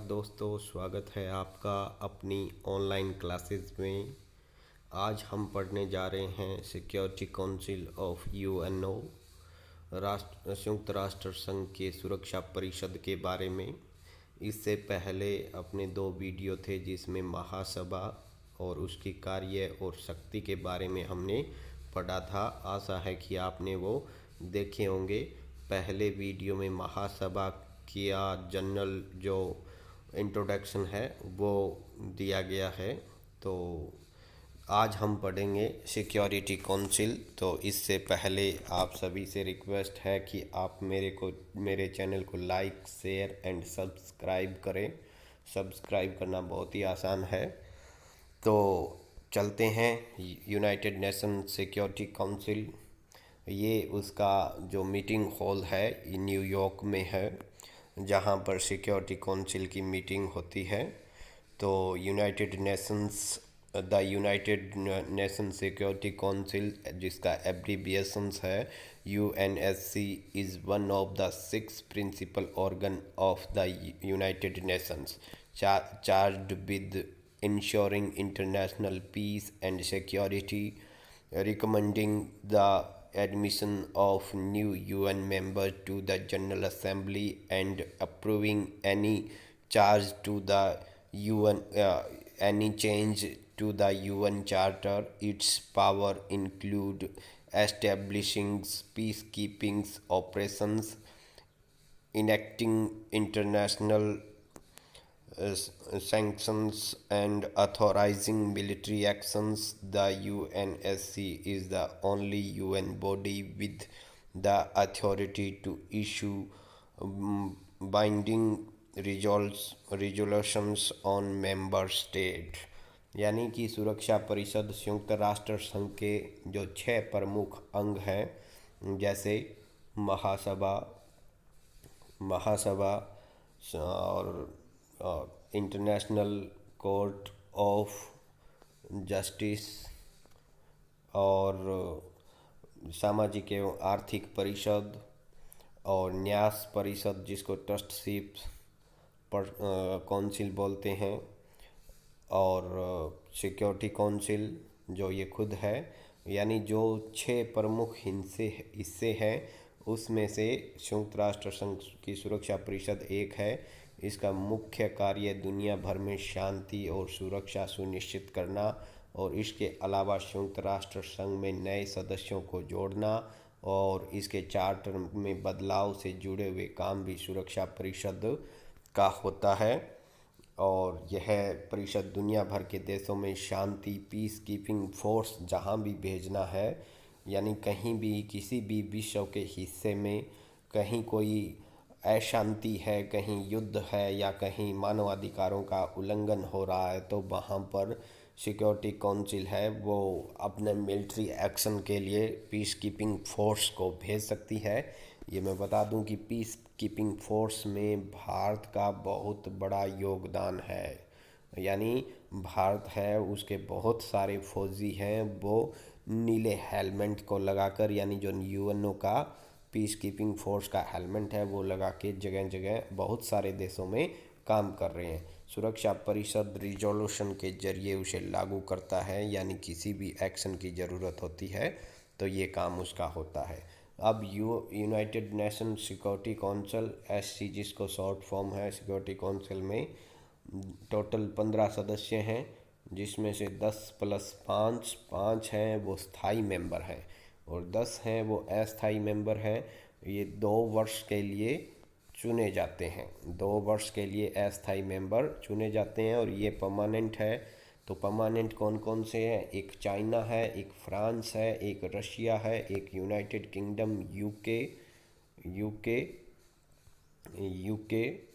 दोस्तों, स्वागत है आपका अपनी ऑनलाइन क्लासेस में। आज हम पढ़ने जा रहे हैं सिक्योरिटी काउंसिल ऑफ यूएनओ, संयुक्त राष्ट्र संघ के सुरक्षा परिषद के बारे में। इससे पहले अपने दो वीडियो थे जिसमें महासभा और उसकी कार्य और शक्ति के बारे में हमने पढ़ा था। आशा है कि आपने वो देखे होंगे। पहले वीडियो में महासभा किया जनरल जो इंट्रोडक्शन है वो दिया गया है। तो आज हम पढ़ेंगे सिक्योरिटी काउंसिल। तो इससे पहले आप सभी से रिक्वेस्ट है कि आप मेरे चैनल को लाइक, शेयर एंड सब्सक्राइब करें। सब्सक्राइब करना बहुत ही आसान है। तो चलते हैं। यूनाइटेड नेशन सिक्योरिटी काउंसिल, ये उसका जो मीटिंग हॉल है ये न्यूयॉर्क में है, जहाँ पर सिक्योरिटी काउंसिल की मीटिंग होती है। तो यूनाइटेड नेशन सिक्योरिटी काउंसिल, जिसका एब्रीविएशंस है UNSC, is one of the 6 principal organ of the United Nations charged with ensuring international peace and security, recommending the admission of new UN members to the General Assembly, and approving any charge to the UN, any change to the UN Charter. Its power include establishing peacekeeping operations, enacting international sanctions, and authorizing military actions. The UNSC is the only UN body with the authority to issue binding resolutions on member state। यानी कि सुरक्षा परिषद संयुक्त राष्ट्र संघ के जो 6 प्रमुख अंग हैं, जैसे महासभा और इंटरनेशनल कोर्ट ऑफ जस्टिस, और सामाजिक एवं आर्थिक परिषद, और न्यास परिषद जिसको ट्रस्टशिप काउंसिल बोलते हैं, और सिक्योरिटी काउंसिल जो ये खुद है। यानी जो 6 प्रमुख हिस्से हैं उसमें से संयुक्त राष्ट्र संघ की सुरक्षा परिषद एक है। इसका मुख्य कार्य दुनिया भर में शांति और सुरक्षा सुनिश्चित करना, और इसके अलावा संयुक्त राष्ट्र संघ में नए सदस्यों को जोड़ना और इसके चार्टर में बदलाव से जुड़े हुए काम भी सुरक्षा परिषद का होता है। और यह परिषद दुनिया भर के देशों में शांति, पीस कीपिंग फोर्स जहां भी भेजना है, यानी कहीं भी किसी भी विश्व के हिस्से में कहीं कोई अशांति है, कहीं युद्ध है या कहीं मानवाधिकारों का उल्लंघन हो रहा है, तो वहाँ पर सिक्योरिटी काउंसिल है वो अपने मिलिट्री एक्शन के लिए पीस कीपिंग फोर्स को भेज सकती है। ये मैं बता दूं कि पीस कीपिंग फोर्स में भारत का बहुत बड़ा योगदान है। यानी भारत है, उसके बहुत सारे फौजी हैं, वो नीले हेलमेट को लगाकर, यानी जो यूएनओ का पीस कीपिंग फोर्स का हेलमेट है वो लगा के जगह जगह बहुत सारे देशों में काम कर रहे हैं। सुरक्षा परिषद रिजोल्यूशन के जरिए उसे लागू करता है, यानी किसी भी एक्शन की ज़रूरत होती है तो ये काम उसका होता है। अब United Nation Security council SC, जिसको शॉर्ट फॉर्म है, सिक्योरिटी काउंसिल में टोटल 15 सदस्य हैं, जिसमें से 10 + 5 हैं वो स्थायी मेंबर हैं और 10 हैं वो अस्थायी मेंबर हैं। ये 2 वर्ष के लिए चुने जाते हैं। 2 वर्ष के लिए अस्थायी मेंबर चुने जाते हैं और ये परमानेंट है। तो परमानेंट कौन कौन से हैं? एक चाइना है, एक फ्रांस है, एक रशिया है, एक यूनाइटेड किंगडम यूके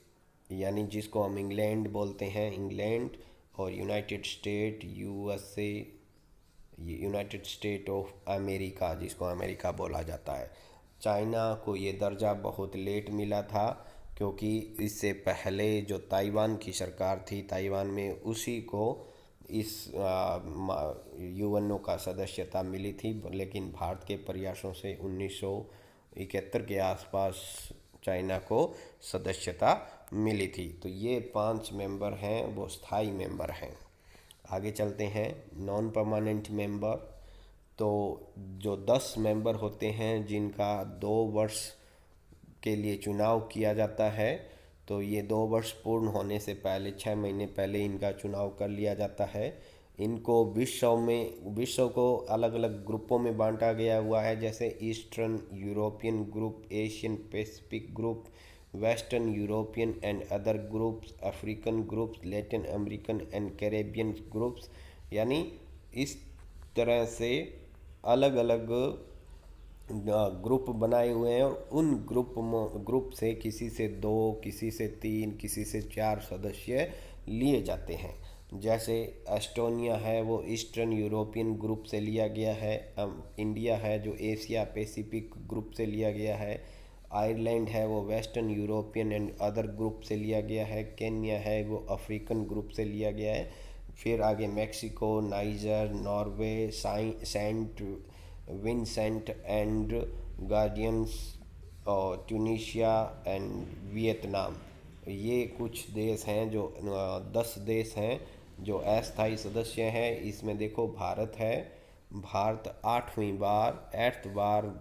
यानी जिसको हम इंग्लैंड बोलते हैं, इंग्लैंड, और United state USA, United state of America जिसको अमेरिका बोला जाता है। चाइना को ये दर्जा बहुत लेट मिला था, क्योंकि इससे पहले जो ताइवान की सरकार थी, ताइवान में उसी को इस यूएनओ का सदस्यता मिली थी। लेकिन भारत के प्रयासों से 1971 के आसपास चाइना को सदस्यता मिली थी। तो ये 5 मेंबर हैं वो स्थायी मेंबर हैं। आगे चलते हैं नॉन परमानेंट मेंबर। तो जो 10 मेंबर होते हैं जिनका 2 वर्ष के लिए चुनाव किया जाता है, तो ये 2 वर्ष पूर्ण होने से पहले 6 महीने पहले इनका चुनाव कर लिया जाता है। इनको विश्व को अलग अलग ग्रुपों में बांटा गया हुआ है, जैसे eastern European group, Asian Pacific group, western European and other groups, African groups, Latin American and Caribbean groups. यानी इस तरह से अलग अलग ग्रुप बनाए हुए हैं, और उन ग्रुप से किसी से 2, किसी से 3, किसी से 4 सदस्य लिए जाते हैं। जैसे एस्टोनिया है वो ईस्टर्न यूरोपियन ग्रुप से लिया गया है। इंडिया है जो एशिया पैसिफिक ग्रुप से लिया गया है। आयरलैंड है वो western European and other group से लिया गया है। केन्या है वो अफ्रीकन ग्रुप से लिया गया है। फिर आगे Mexico, Niger, Norway, Saint Vincent and Grenadines, और ट्यूनीशिया एंड वियतनाम। ये कुछ देश हैं जो 10 देश हैं जो अस्थायी सदस्य हैं। इसमें देखो भारत है। भारत 8वीं बार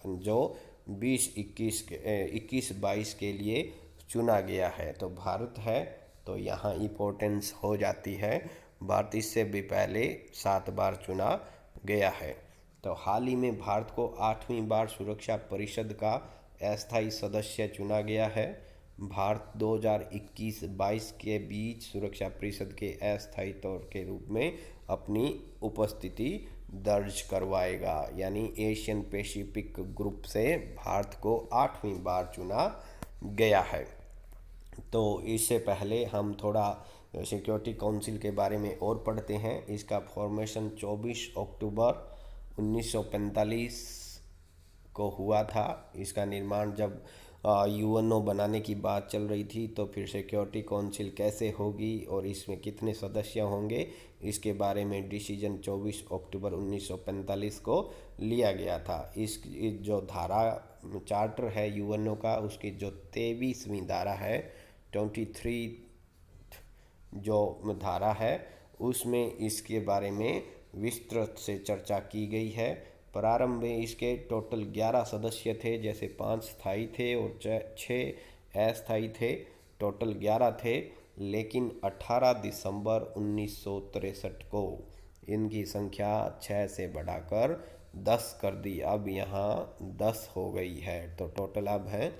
जो 21-22 के लिए चुना गया है। तो भारत है, तो यहाँ इम्पोर्टेंस हो जाती है। भारत इससे भी पहले 7 बार चुना गया है। तो हाल ही में भारत को 8वीं बार सुरक्षा परिषद का अस्थायी सदस्य चुना गया है। भारत 2021-22 के बीच सुरक्षा परिषद के अस्थायी तौर के रूप में अपनी उपस्थिति दर्ज करवाएगा। यानी एशियन पैसिफिक ग्रुप से भारत को 8वीं बार चुना गया है। तो इससे पहले हम थोड़ा सिक्योरिटी काउंसिल के बारे में और पढ़ते हैं। इसका फॉर्मेशन 24 अक्टूबर 1945 को हुआ था। इसका निर्माण जब यूएनओ बनाने की बात चल रही थी, तो फिर सिक्योरिटी काउंसिल कैसे होगी और इसमें कितने सदस्य होंगे, इसके बारे में डिसीजन 24 अक्टूबर 1945 को लिया गया था। इस जो धारा चार्टर है यूएनओ का, उसकी जो 23वीं धारा है, 23 जो धारा है, उसमें इसके बारे में विस्तृत से चर्चा की गई है। प्रारंभ में इसके टोटल 11 सदस्य थे, जैसे 5 स्थायी थे और 6 अस्थायी थे। टोटल 11 थे, लेकिन 18 दिसंबर 1963 को इनकी संख्या 6 से बढ़ाकर 10 कर दी। अब यहाँ 10 हो गई है, तो टोटल अब है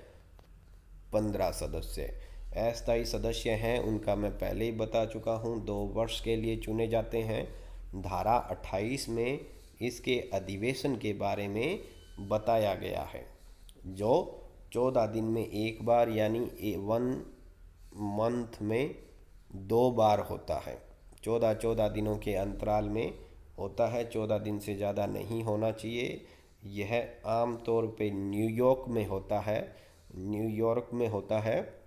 15 सदस्य। अस्थायी सदस्य हैं उनका मैं पहले ही बता चुका हूँ, 2 वर्ष के लिए चुने जाते हैं। धारा 28 में इसके अधिवेशन के बारे में बताया गया है, जो 14 दिन में एक बार यानी 1 मंथ में 2 बार होता है। 14 दिनों के अंतराल में होता है, 14 दिन से ज़्यादा नहीं होना चाहिए। यह आम तौर पे न्यूयॉर्क में होता है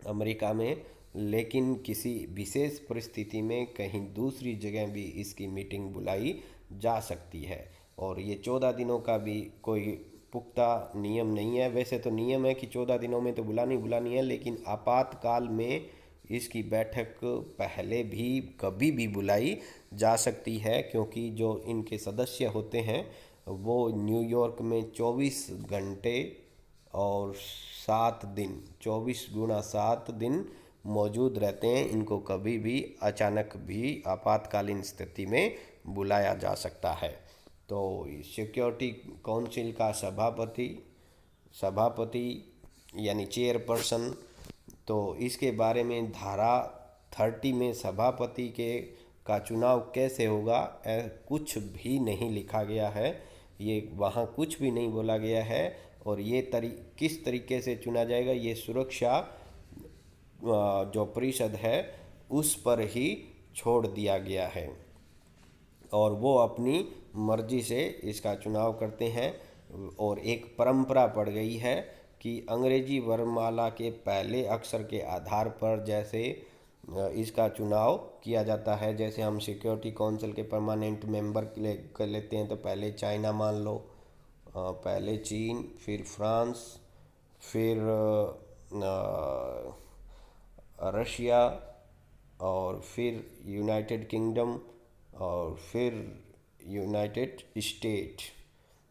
अमेरिका में, लेकिन किसी विशेष परिस्थिति में कहीं दूसरी जगह भी इसकी मीटिंग बुलाई जा सकती है। और ये 14 दिनों का भी कोई पुख्ता नियम नहीं है। वैसे तो नियम है कि 14 दिनों में तो बुलानी है, लेकिन आपातकाल में इसकी बैठक पहले भी कभी भी बुलाई जा सकती है, क्योंकि जो इनके सदस्य होते हैं वो न्यूयॉर्क में 24 घंटे और 7 दिन, 24 गुणा 7 दिन मौजूद रहते हैं। इनको कभी भी अचानक भी आपातकालीन स्थिति में बुलाया जा सकता है। तो सिक्योरिटी काउंसिल का सभापति यानी चेयरपर्सन, तो इसके बारे में धारा 30 में सभापति का चुनाव कैसे होगा कुछ भी नहीं लिखा गया है। ये वहाँ कुछ भी नहीं बोला गया है। और ये किस तरीके से चुना जाएगा, ये सुरक्षा जो परिषद है उस पर ही छोड़ दिया गया है, और वो अपनी मर्जी से इसका चुनाव करते हैं। और एक परंपरा पड़ गई है कि अंग्रेजी वर्णमाला के पहले अक्षर के आधार पर जैसे इसका चुनाव किया जाता है। जैसे हम सिक्योरिटी काउंसिल के परमानेंट मेंबर कर लेते हैं, तो पहले चाइना मान लो, पहले चीन, फिर फ्रांस, फिर रशिया और फिर यूनाइटेड किंगडम और फिर यूनाइटेड स्टेट।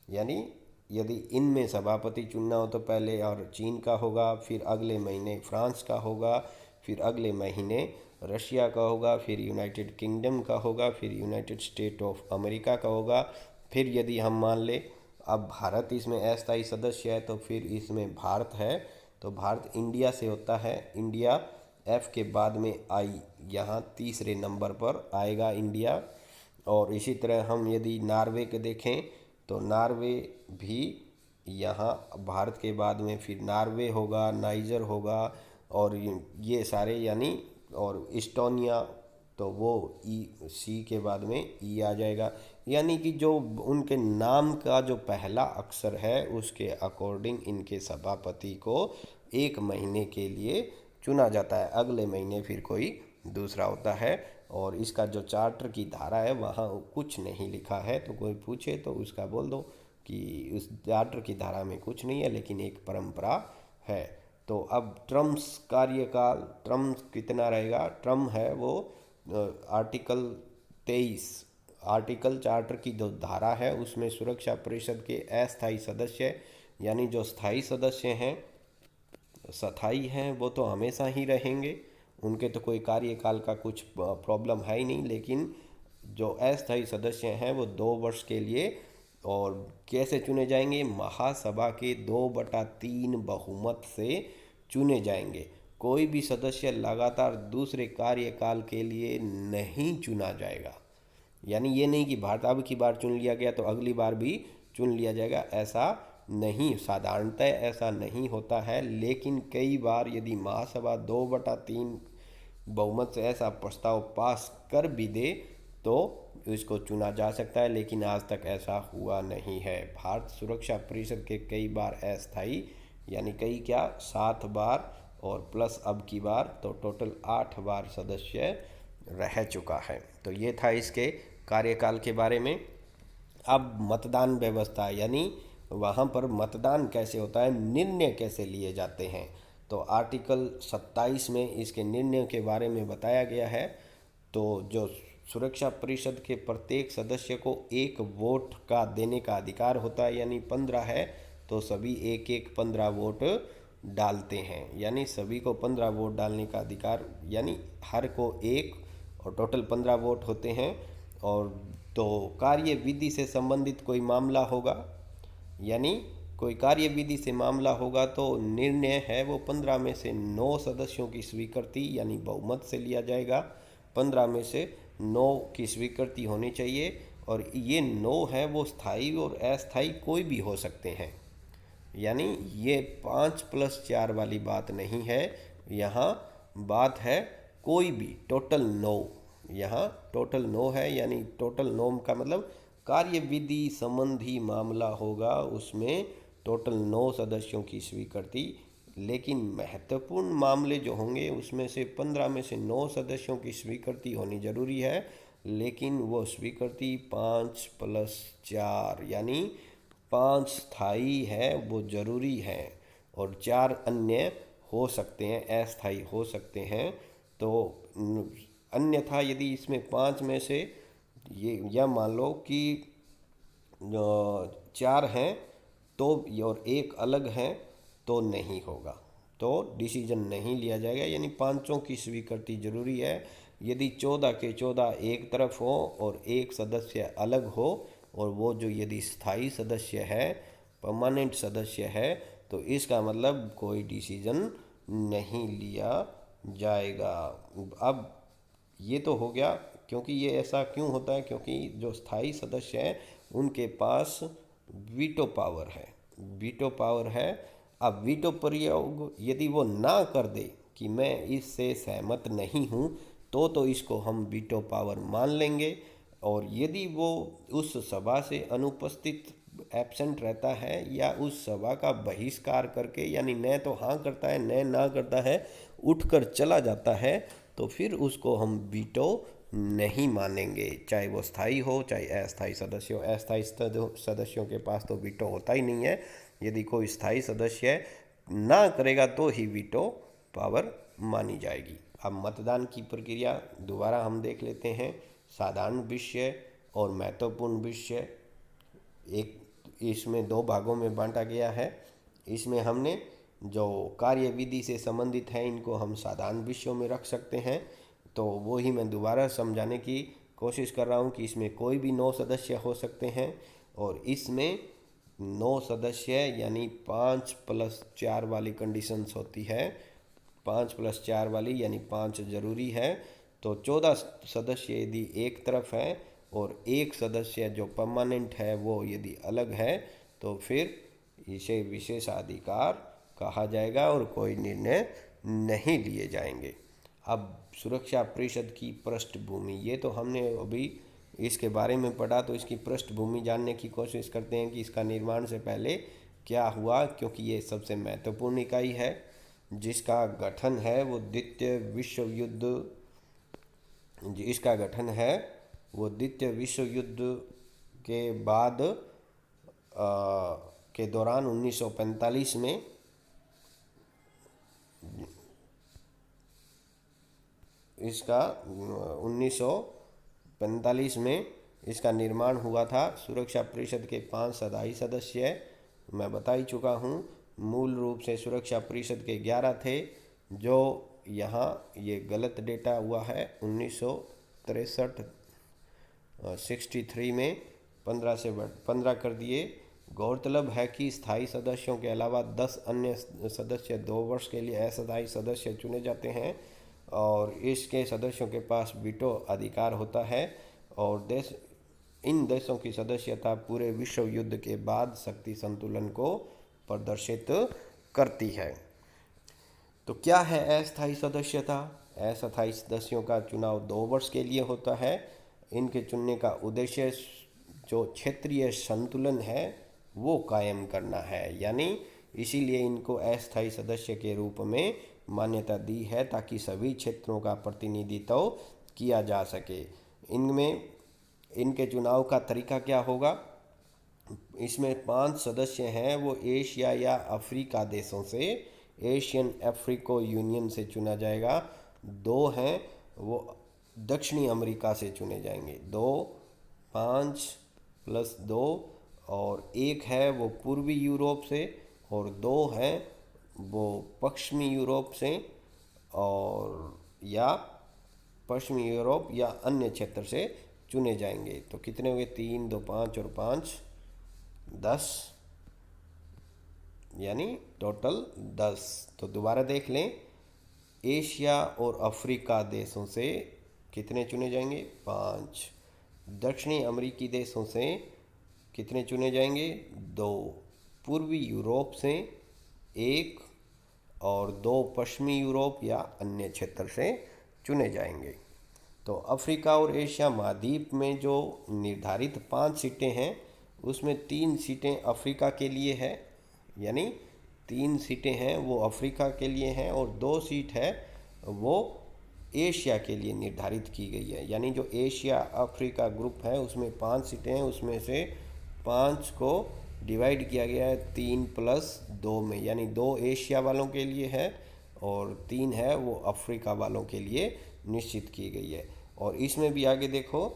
यानी यदि इनमें सभापति चुनना हो तो पहले और चीन का होगा, फिर अगले महीने फ्रांस का होगा, फिर अगले महीने रशिया का होगा, फिर यूनाइटेड किंगडम का होगा, फिर यूनाइटेड स्टेट ऑफ अमेरिका का होगा। फिर यदि हम मान ले अब भारत इसमें अस्थायी सदस्य है तो फिर इसमें भारत है, तो भारत इंडिया से होता है। इंडिया एफ के बाद में आई, यहाँ तीसरे नंबर पर आएगा इंडिया। और इसी तरह हम यदि नॉर्वे के देखें तो नॉर्वे भी यहाँ भारत के बाद में फिर नॉर्वे होगा, नाइजर होगा और ये सारे यानी और इस्टोनिया, तो वो ई सी के बाद में ई आ जाएगा। यानी कि जो उनके नाम का जो पहला अक्षर है उसके अकॉर्डिंग इनके सभापति को एक महीने के लिए चुना जाता है, अगले महीने फिर कोई दूसरा होता है। और इसका जो चार्टर की धारा है वहाँ कुछ नहीं लिखा है, तो कोई पूछे तो उसका बोल दो कि उस चार्टर की धारा में कुछ नहीं है लेकिन एक परंपरा है। तो अब ट्रम्स कार्यकाल, ट्रम कितना रहेगा? ट्रम है वो आर्टिकल 23, आर्टिकल चार्टर की जो धारा है उसमें सुरक्षा परिषद के अस्थायी सदस्य यानी जो स्थायी सदस्य हैं, स्थायी हैं, वो तो हमेशा ही रहेंगे, उनके तो कोई कार्यकाल का कुछ प्रॉब्लम है ही नहीं। लेकिन जो अस्थायी सदस्य हैं वो 2 वर्ष के लिए, और कैसे चुने जाएंगे? महासभा के 2/3 बहुमत से चुने जाएंगे। कोई भी सदस्य लगातार दूसरे कार्यकाल के लिए नहीं चुना जाएगा। यानी ये नहीं कि भारत अब की बार चुन लिया गया तो अगली बार भी चुन लिया जाएगा, ऐसा नहीं, साधारणतः ऐसा नहीं होता है। लेकिन कई बार यदि महासभा 2/3 बहुमत से ऐसा प्रस्ताव पास कर भी दे तो इसको चुना जा सकता है, लेकिन आज तक ऐसा हुआ नहीं है। भारत सुरक्षा परिषद के कई बार अस्थायी यानी कई क्या 7 बार और प्लस अब की बार तो टोटल 8 बार सदस्य रह चुका है। तो ये था इसके कार्यकाल के बारे में। अब मतदान व्यवस्था यानी वहाँ पर मतदान कैसे होता है, निर्णय कैसे लिए जाते हैं, तो आर्टिकल 27 में इसके निर्णय के बारे में बताया गया है। तो जो सुरक्षा परिषद के प्रत्येक सदस्य को एक वोट का देने का अधिकार होता है, यानी 15 है तो सभी एक एक 15 वोट डालते हैं, यानी सभी को 15 वोट डालने का अधिकार, यानी हर को एक, और टोटल 15 वोट होते हैं। और तो कार्य विधि से संबंधित कोई मामला होगा, यानी कोई कार्य विधि से मामला होगा तो निर्णय है वो 15 में से 9 सदस्यों की स्वीकृति यानी बहुमत से लिया जाएगा। 15 में से 9 की स्वीकृति होनी चाहिए, और ये 9 है वो स्थायी और अस्थायी कोई भी हो सकते हैं। यानी ये 5+4 वाली बात नहीं है, यहाँ बात है कोई भी, टोटल 9, यहाँ टोटल 9 है। यानी टोटल 9 का मतलब कार्य विधि संबंधी मामला होगा उसमें टोटल 9 सदस्यों की स्वीकृति। लेकिन महत्वपूर्ण मामले जो होंगे उसमें से 15 में से 9 सदस्यों की स्वीकृति होनी जरूरी है, लेकिन वो स्वीकृति 5+4 यानी 5 स्थायी है वो जरूरी है, और 4 अन्य हो सकते हैं, अस्थायी हो सकते हैं। तो अन्यथा यदि इसमें 5 में से ये या मान लो कि 4 हैं तो और एक अलग है तो नहीं होगा, तो डिसीजन नहीं लिया जाएगा, यानी 5 की स्वीकृति जरूरी है। यदि 14 के 14 एक तरफ हो और एक सदस्य अलग हो, और वो जो यदि स्थायी सदस्य है, परमानेंट सदस्य है, तो इसका मतलब कोई डिसीजन नहीं लिया जाएगा। अब ये तो हो गया, क्योंकि ये ऐसा क्यों होता है, क्योंकि जो स्थायी सदस्य हैं उनके पास वीटो पावर है, वीटो पावर है। अब वीटो प्रयोग यदि वो ना कर दे कि मैं इससे सहमत नहीं हूँ, तो इसको हम वीटो पावर मान लेंगे। और यदि वो उस सभा से अनुपस्थित एब्सेंट रहता है या उस सभा का बहिष्कार करके, यानी न तो हाँ करता है न ना करता है, उठकर चला जाता है, तो फिर उसको हम वीटो नहीं मानेंगे, चाहे वो स्थायी हो चाहे अस्थायी सदस्य हो। अस्थायी सदस्यों के पास तो वीटो होता ही नहीं है। यदि कोई स्थायी सदस्य ना करेगा तो ही वीटो पावर मानी जाएगी। अब मतदान की प्रक्रिया दोबारा हम देख लेते हैं। साधारण विषय और महत्वपूर्ण विषय, एक इसमें दो भागों में बांटा गया है। इसमें हमने जो कार्य विधि से संबंधित हैं इनको हम साधारण विषयों में रख सकते हैं। तो वो ही मैं दोबारा समझाने की कोशिश कर रहा हूँ कि इसमें कोई भी 9 सदस्य हो सकते हैं, और इसमें 9 सदस्य यानी 5+4 वाली कंडीशंस होती है। 5+4 वाली यानी 5 जरूरी है। तो 14 सदस्य यदि एक तरफ है और एक सदस्य जो परमानेंट है वो यदि अलग है तो फिर इसे विशेषाधिकार कहा जाएगा और कोई निर्णय नहीं लिए जाएंगे। अब सुरक्षा परिषद की पृष्ठभूमि, ये तो हमने अभी इसके बारे में पढ़ा, तो इसकी पृष्ठभूमि जानने की कोशिश करते हैं कि इसका निर्माण से पहले क्या हुआ, क्योंकि ये सबसे महत्वपूर्ण इकाई है। जिसका गठन है वो द्वितीय विश्व युद्ध इसका गठन है वो द्वितीय विश्व युद्ध के बाद के दौरान 1945 में इसका 1945 में इसका निर्माण हुआ था। सुरक्षा परिषद के 5 स्थायी सदस्य मैं बता ही चुका हूँ। मूल रूप से सुरक्षा परिषद के 11 थे, जो यहाँ ये गलत डेटा हुआ है 1963 में 15 कर दिए। गौरतलब है कि स्थायी सदस्यों के अलावा 10 अन्य सदस्य 2 वर्ष के लिए अस्थायी सदस्य चुने जाते हैं, और इसके सदस्यों के पास वीटो अधिकार होता है। और इन देशों की सदस्यता पूरे विश्व युद्ध के बाद शक्ति संतुलन को प्रदर्शित करती है। तो क्या है अस्थायी सदस्यता? अस्थायी सदस्यों का चुनाव 2 वर्ष के लिए होता है। इनके चुनने का उद्देश्य जो क्षेत्रीय संतुलन है वो कायम करना है, यानी इसीलिए इनको अस्थायी सदस्य के रूप में मान्यता दी है, ताकि सभी क्षेत्रों का प्रतिनिधित्व किया जा सके। इनमें इनके चुनाव का तरीका क्या होगा? इसमें 5 सदस्य हैं वो एशिया या अफ्रीका देशों से, एशियन अफ्रीको यूनियन से चुना जाएगा। 2 हैं वो दक्षिणी अमेरिका से चुने जाएंगे, 2 5+2, और 1 है वो पूर्वी यूरोप से, और 2 हैं वो पश्चिमी यूरोप से, और या पश्चिमी यूरोप या अन्य क्षेत्र से चुने जाएंगे। तो कितने हुए? 3 2 5 और 5 10, यानी टोटल 10। तो दोबारा देख लें, एशिया और अफ्रीका देशों से कितने चुने जाएंगे? 5। दक्षिणी अमेरिकी देशों से कितने चुने जाएंगे? 2। पूर्वी यूरोप से 1, और 2 पश्चिमी यूरोप या अन्य क्षेत्र से चुने जाएंगे। तो अफ्रीका और एशिया महाद्वीप में जो निर्धारित 5 सीटें हैं उसमें 3 सीटें अफ्रीका के लिए है, यानी 3 सीटें हैं वो अफ्रीका के लिए हैं, और 2 सीट है वो एशिया के लिए निर्धारित की गई है। यानी जो एशिया अफ्रीका ग्रुप है उसमें 5 सीटें हैं, उसमें से 5 को डिवाइड किया गया है 3+2 में, यानी 2 एशिया वालों के लिए है और 3 है वो अफ्रीका वालों के लिए निश्चित की गई है। और इसमें भी आगे देखो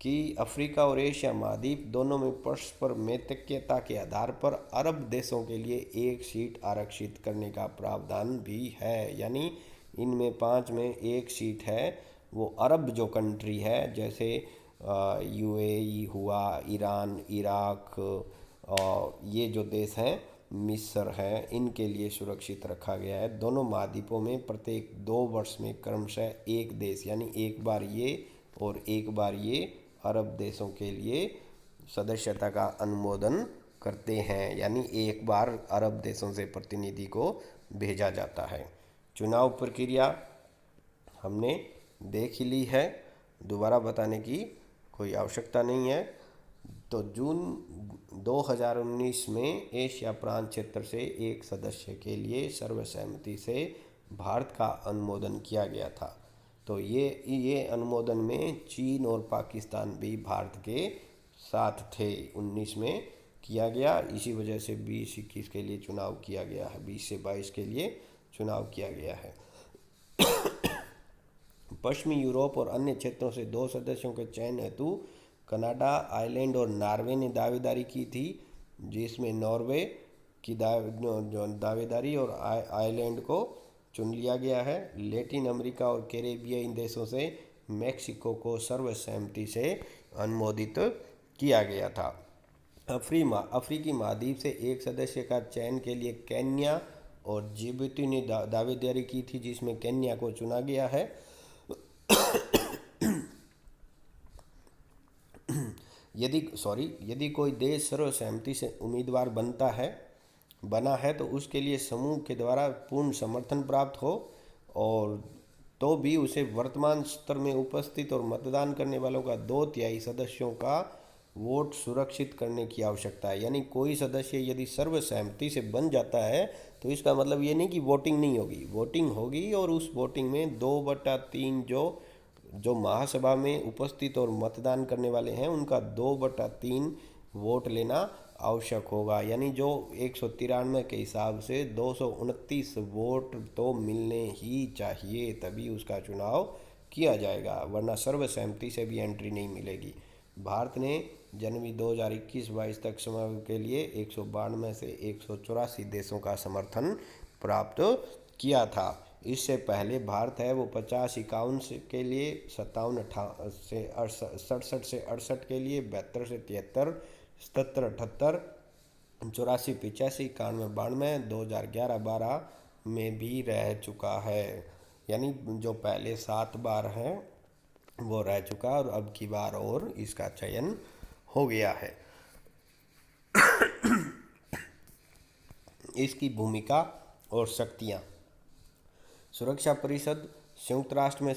कि अफ्रीका और एशिया महाद्वीप दोनों में परस्पर मित्रता के आधार पर अरब देशों के लिए 1 सीट आरक्षित करने का प्रावधान भी है। यानी इनमें 5 में 1 सीट है वो अरब जो कंट्री है, जैसे यूएई हुआ, ईरान, इराक, और ये जो देश हैं, मिस्र है, इनके लिए सुरक्षित रखा गया है। दोनों महाद्वीपों में प्रत्येक 2 वर्ष में क्रमशः एक देश, यानी एक बार ये और एक बार ये अरब देशों के लिए सदस्यता का अनुमोदन करते हैं, यानी एक बार अरब देशों से प्रतिनिधि को भेजा जाता है। चुनाव प्रक्रिया हमने देख ही ली है, दोबारा बताने की कोई आवश्यकता नहीं है। तो जून 2019 में एशिया प्रांत क्षेत्र से एक सदस्य के लिए सर्वसहमति से भारत का अनुमोदन किया गया था। तो ये अनुमोदन में चीन और पाकिस्तान भी भारत के साथ थे 19 में किया गया। इसी वजह से 20-21 के लिए चुनाव किया गया है, 20 से 22 के लिए चुनाव किया गया है। पश्चिमी यूरोप और अन्य क्षेत्रों से 2 सदस्यों के चयन हेतु कनाडा, आयरलैंड और नॉर्वे ने दावेदारी की थी, जिसमें नॉर्वे की दावेदारी और आयरलैंड को चुन लिया गया है। लैटिन अमेरिका और कैरेबियन देशों से मेक्सिको को सर्वसम्मति से अनुमोदित किया गया था। अफ्रीकी महाद्वीप से एक सदस्य का चयन के लिए केन्या और जिबूती ने दावेदारी की थी, जिसमें केन्या को चुना गया है। यदि कोई देश सर्वसम्मति से उम्मीदवार बना है तो उसके लिए समूह के द्वारा पूर्ण समर्थन प्राप्त हो, और तो भी उसे वर्तमान स्तर में उपस्थित और मतदान करने वालों का 2/3 सदस्यों का वोट सुरक्षित करने की आवश्यकता है। यानी कोई सदस्य यदि सर्वसम्मति से बन जाता है तो इसका मतलब ये नहीं कि वोटिंग नहीं होगी, वोटिंग होगी, और उस वोटिंग में 2/3 जो महासभा में उपस्थित और मतदान करने वाले हैं उनका 2/3 वोट लेना आवश्यक होगा। यानी जो 193 के हिसाब से 229 वोट तो मिलने ही चाहिए, तभी उसका चुनाव किया जाएगा, वरना सर्वसम्मति से भी एंट्री नहीं मिलेगी। भारत ने जनवरी 2021-22 तक समय के लिए 192 से 184 देशों का समर्थन प्राप्त किया था। इससे पहले भारत है वो 50-51 के लिए, 57 से 67 से 68 के लिए, 72 से 73, 77 78, 84 85, 91 92, 2011-12 में भी रह चुका है। यानी जो पहले 7 बार हैं वो रह चुका, और अब की बार और इसका चयन हो गया है। इसकी भूमिका और शक्तियाँ। सुरक्षा परिषद संयुक्त राष्ट्र में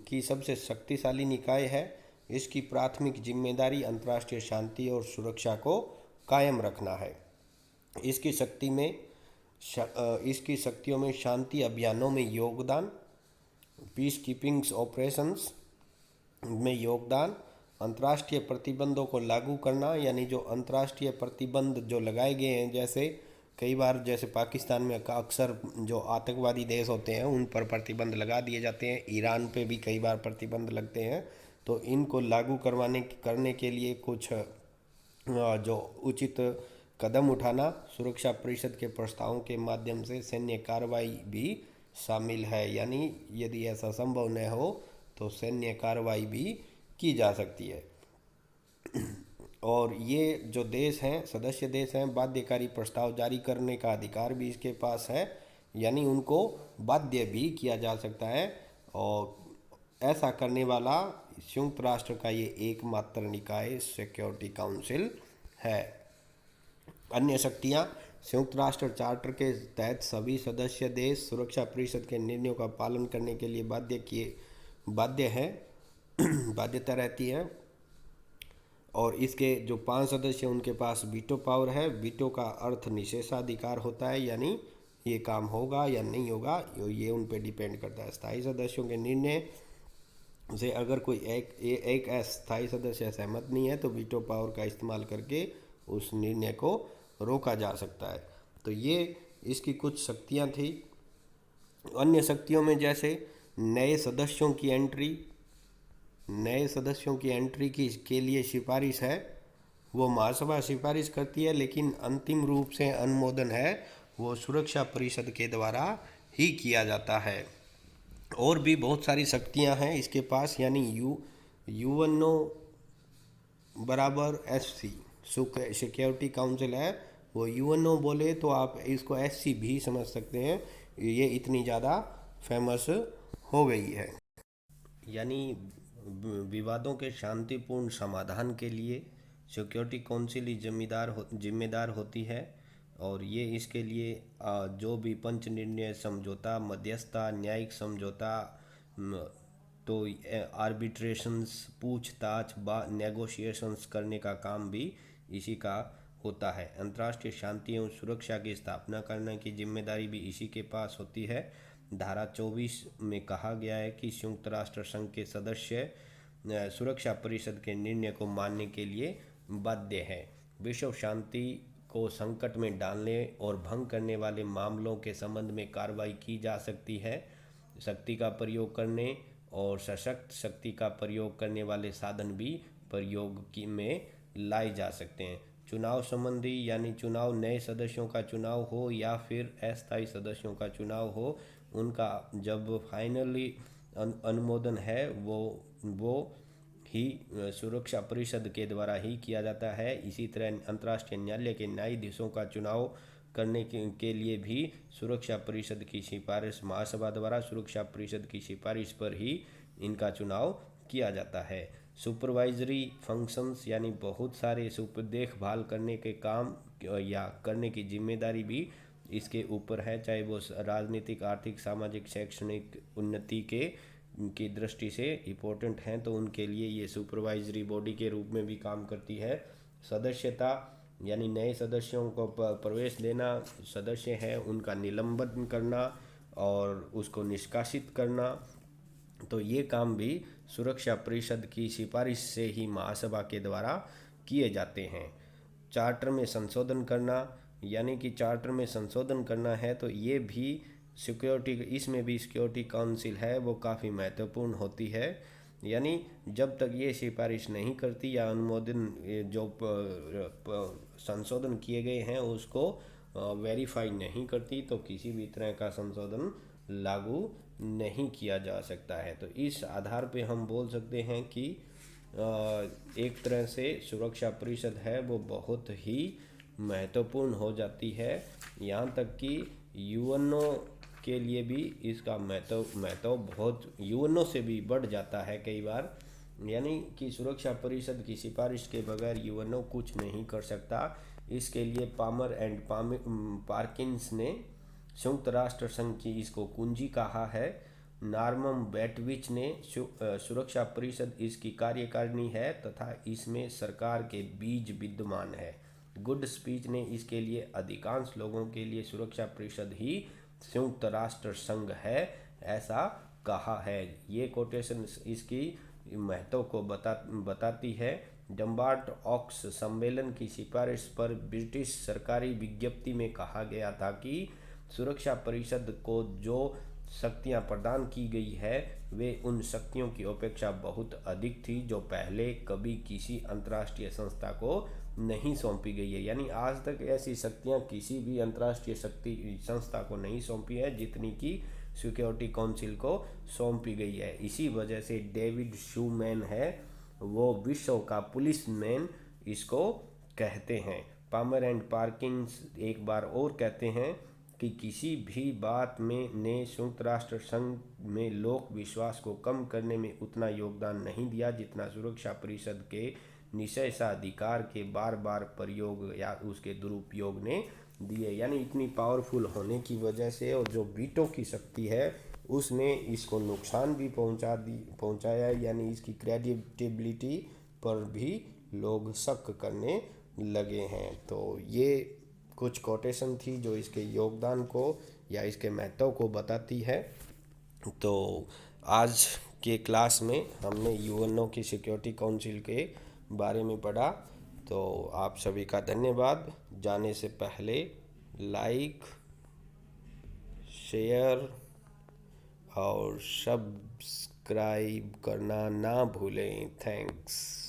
की सबसे शक्तिशाली निकाय है। इसकी प्राथमिक जिम्मेदारी अंतर्राष्ट्रीय शांति और सुरक्षा को कायम रखना है। इसकी शक्तियों में शांति अभियानों में योगदान, पीस कीपिंग ऑपरेशंस में योगदान, अंतर्राष्ट्रीय प्रतिबंधों को लागू करना, यानी जो अंतर्राष्ट्रीय प्रतिबंध जो लगाए गए हैं, जैसे कई बार जैसे पाकिस्तान में अक्सर जो आतंकवादी देश होते हैं उन पर प्रतिबंध लगा दिए जाते हैं, ईरान पे भी कई बार प्रतिबंध लगते हैं, तो इनको लागू करने के लिए कुछ जो उचित कदम उठाना, सुरक्षा परिषद के प्रस्तावों के माध्यम से सैन्य कार्रवाई भी शामिल है। यानी यदि ऐसा संभव न हो तो सैन्य कार्रवाई भी की जा सकती है। और ये जो देश हैं, सदस्य देश हैं, बाध्यकारी प्रस्ताव जारी करने का अधिकार भी इसके पास है, यानी उनको बाध्य भी किया जा सकता है, और ऐसा करने वाला संयुक्त राष्ट्र का ये एकमात्र निकाय सिक्योरिटी काउंसिल है। अन्य शक्तियाँ। संयुक्त राष्ट्र चार्टर के तहत सभी सदस्य देश सुरक्षा परिषद के निर्णयों का पालन करने के लिए बाध्यता रहती है, और इसके जो 5 सदस्य उनके पास वीटो पावर है। वीटो का अर्थ निषेधाधिकार होता है, यानी ये काम होगा या नहीं होगा ये उन पे डिपेंड करता है। स्थायी सदस्यों के निर्णय से अगर कोई एक अस्थायी सदस्य सहमत नहीं है तो वीटो पावर का इस्तेमाल करके उस निर्णय को रोका जा सकता है। तो ये इसकी कुछ शक्तियाँ थी। अन्य शक्तियों में जैसे नए सदस्यों की एंट्री के लिए सिफारिश है, वो महासभा सिफारिश करती है, लेकिन अंतिम रूप से अनुमोदन है वो सुरक्षा परिषद के द्वारा ही किया जाता है। और भी बहुत सारी शक्तियां हैं इसके पास, यानी यूएनओ बराबर एससी सिक्योरिटी काउंसिल है, वो यूएनओ बोले तो आप इसको एससी भी समझ सकते हैं, ये इतनी ज़्यादा फेमस हो गई है। यानी विवादों के शांतिपूर्ण समाधान के लिए सिक्योरिटी काउंसिल ही जिम्मेदार होती है, और ये इसके लिए जो भी पंच निर्णय समझौता, मध्यस्थता, न्यायिक समझौता, तो आर्बिट्रेशंस, पूछताछ, नेगोशिएशंस करने का काम भी इसी का होता है। अंतर्राष्ट्रीय शांति एवं सुरक्षा की स्थापना करने की जिम्मेदारी भी इसी के पास होती है। धारा 24 में कहा गया है कि संयुक्त राष्ट्र संघ के सदस्य सुरक्षा परिषद के निर्णय को मानने के लिए बाध्य है। विश्व शांति को संकट में डालने और भंग करने वाले मामलों के संबंध में कार्रवाई की जा सकती है। शक्ति का प्रयोग करने और सशक्त शक्ति का प्रयोग करने वाले साधन भी प्रयोग की में लाए जा सकते हैं। चुनाव संबंधी यानी चुनाव नए सदस्यों का चुनाव हो या फिर अस्थायी सदस्यों का चुनाव हो, उनका जब फाइनली अनुमोदन है वो ही सुरक्षा परिषद के द्वारा ही किया जाता है। इसी तरह अंतर्राष्ट्रीय न्यायालय के न्यायाधीशों का चुनाव करने के लिए भी सुरक्षा परिषद की सिफारिश, महासभा द्वारा सुरक्षा परिषद की सिफारिश पर ही इनका चुनाव किया जाता है। सुपरवाइजरी फंक्शंस यानी बहुत सारे देखभाल करने के काम या करने की जिम्मेदारी भी इसके ऊपर है, चाहे वो राजनीतिक, आर्थिक, सामाजिक, शैक्षणिक उन्नति की दृष्टि से इम्पोर्टेंट हैं, तो उनके लिए ये सुपरवाइजरी बॉडी के रूप में भी काम करती है। सदस्यता यानी नए सदस्यों को प्रवेश देना, सदस्य है उनका निलंबन करना और उसको निष्कासित करना, तो ये काम भी सुरक्षा परिषद की सिफारिश से ही महासभा के द्वारा किए जाते हैं। चार्टर में संशोधन करना, यानी कि चार्टर में संशोधन करना है तो ये भी सिक्योरिटी, इसमें भी सिक्योरिटी काउंसिल है वो काफ़ी महत्वपूर्ण होती है। यानी जब तक ये सिफारिश नहीं करती या अनुमोदन जो संशोधन किए गए हैं उसको वेरीफाई नहीं करती, तो किसी भी तरह का संशोधन लागू नहीं किया जा सकता है। तो इस आधार पे हम बोल सकते हैं कि एक तरह से सुरक्षा परिषद है वो बहुत ही महत्वपूर्ण हो जाती है। यहाँ तक कि यूएनओ के लिए भी इसका महत्व बहुत यूएनओ से भी बढ़ जाता है कई बार। यानी कि सुरक्षा परिषद की सिफारिश के बगैर यूएनओ कुछ नहीं कर सकता। इसके लिए पामर एंड पार्किंस ने संयुक्त राष्ट्र संघ की इसको कुंजी कहा है। नॉर्मन बेटविच ने सुरक्षा परिषद इसकी कार्यकारिणी है तथा इसमें सरकार के बीज विद्यमान है। गुड स्पीच ने इसके लिए अधिकांश लोगों के लिए सुरक्षा परिषद ही संयुक्त राष्ट्र संघ है ऐसा कहा है। ये कोटेशन इसकी महत्व को बताती है। डम्बार्ट ऑक्स सम्मेलन की सिफारिश पर ब्रिटिश सरकारी विज्ञप्ति में कहा गया था कि सुरक्षा परिषद को जो शक्तियां प्रदान की गई है वे उन शक्तियों की अपेक्षा बहुत अधिक थी जो पहले कभी किसी अंतर्राष्ट्रीय संस्था को नहीं सौंपी गई है। यानी आज तक ऐसी शक्तियां किसी भी अंतर्राष्ट्रीय शक्ति संस्था को नहीं सौंपी है जितनी कि सिक्योरिटी काउंसिल को सौंपी गई है। इसी वजह से डेविड शूमैन है वो विश्व का पुलिस मैन इसको कहते हैं। पामर एंड पार्किंस एक बार और कहते हैं कि किसी भी बात में ने संयुक्त राष्ट्र संघ में लोक विश्वास को कम करने में उतना योगदान नहीं दिया जितना सुरक्षा परिषद के निषेधाधिकार के बार बार प्रयोग या उसके दुरुपयोग ने दिए। यानी इतनी पावरफुल होने की वजह से और जो वीटो की शक्ति है उसने इसको नुकसान भी पहुंचाया। यानी इसकी क्रेडिबिलिटी पर भी लोग शक करने लगे हैं। तो ये कुछ कोटेशन थी जो इसके योगदान को या इसके महत्व को बताती है। तो आज के क्लास में हमने यूएनओ की सिक्योरिटी काउंसिल के बारे में पढ़ा। तो आप सभी का धन्यवाद। जाने से पहले लाइक, शेयर और सब्सक्राइब करना ना भूलें। थैंक्स।